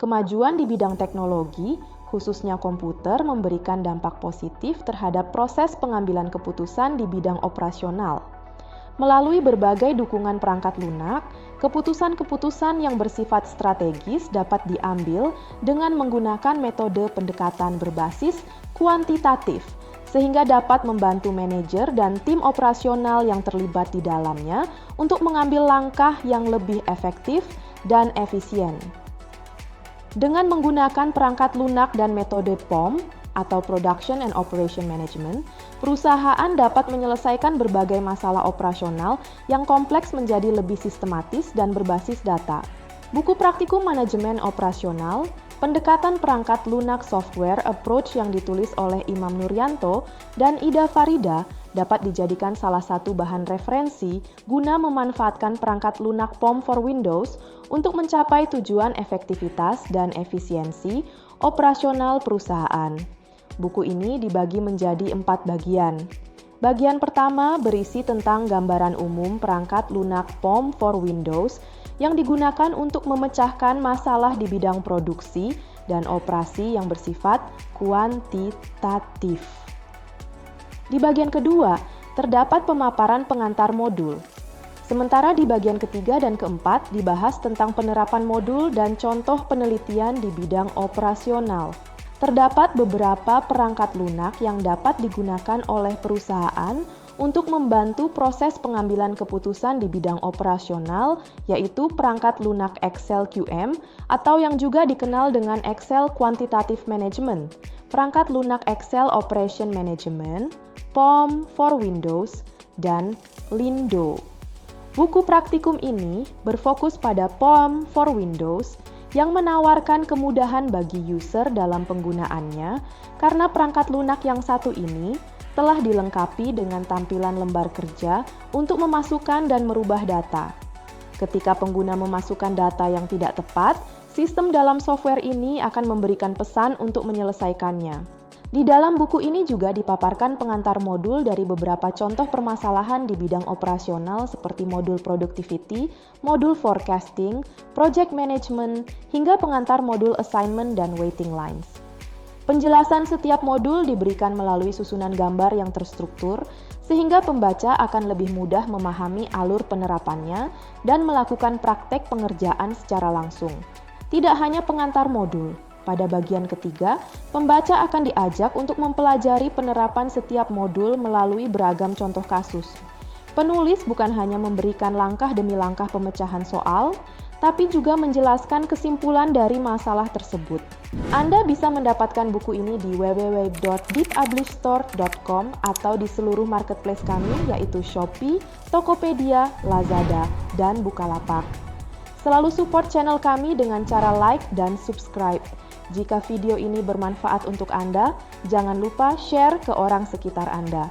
Kemajuan di bidang teknologi, khususnya komputer, memberikan dampak positif terhadap proses pengambilan keputusan di bidang operasional. Melalui berbagai dukungan perangkat lunak, keputusan-keputusan yang bersifat strategis dapat diambil dengan menggunakan metode pendekatan berbasis kuantitatif, sehingga dapat membantu manajer dan tim operasional yang terlibat di dalamnya untuk mengambil langkah yang lebih efektif dan efisien. Dengan menggunakan perangkat lunak dan metode POM atau Production and Operation Management, perusahaan dapat menyelesaikan berbagai masalah operasional yang kompleks menjadi lebih sistematis dan berbasis data. Buku Praktikum Manajemen Operasional, Pendekatan Perangkat Lunak Software Approach yang ditulis oleh Imam Nuryanto dan Ida Farida dapat dijadikan salah satu bahan referensi guna memanfaatkan perangkat lunak POM for Windows untuk mencapai tujuan efektivitas dan efisiensi operasional perusahaan. Buku ini dibagi menjadi 4 bagian. Bagian pertama berisi tentang gambaran umum perangkat lunak POM for Windows yang digunakan untuk memecahkan masalah di bidang produksi dan operasi yang bersifat kuantitatif. Di bagian kedua, terdapat pemaparan pengantar modul. Sementara di bagian ketiga dan keempat dibahas tentang penerapan modul dan contoh penelitian di bidang operasional. Terdapat beberapa perangkat lunak yang dapat digunakan oleh perusahaan untuk membantu proses pengambilan keputusan di bidang operasional, yaitu perangkat lunak Excel QM atau yang juga dikenal dengan Excel Quantitative Management, perangkat lunak Excel Operation Management, POM for Windows, dan Lindo. Buku praktikum ini berfokus pada POM for Windows yang menawarkan kemudahan bagi user dalam penggunaannya karena perangkat lunak yang satu ini telah dilengkapi dengan tampilan lembar kerja untuk memasukkan dan merubah data. Ketika pengguna memasukkan data yang tidak tepat, sistem dalam software ini akan memberikan pesan untuk menyelesaikannya. Di dalam buku ini juga dipaparkan pengantar modul dari beberapa contoh permasalahan di bidang operasional seperti modul productivity, modul forecasting, project management, hingga pengantar modul assignment dan waiting lines. Penjelasan setiap modul diberikan melalui susunan gambar yang terstruktur, sehingga pembaca akan lebih mudah memahami alur penerapannya dan melakukan praktek pengerjaan secara langsung. Tidak hanya pengantar modul, pada bagian ketiga, pembaca akan diajak untuk mempelajari penerapan setiap modul melalui beragam contoh kasus. Penulis bukan hanya memberikan langkah demi langkah pemecahan soal, tapi juga menjelaskan kesimpulan dari masalah tersebut. Anda bisa mendapatkan buku ini di www.deepublishstore.com atau di seluruh marketplace kami yaitu Shopee, Tokopedia, Lazada, dan Bukalapak. Selalu support channel kami dengan cara like dan subscribe. Jika video ini bermanfaat untuk Anda, jangan lupa share ke orang sekitar Anda.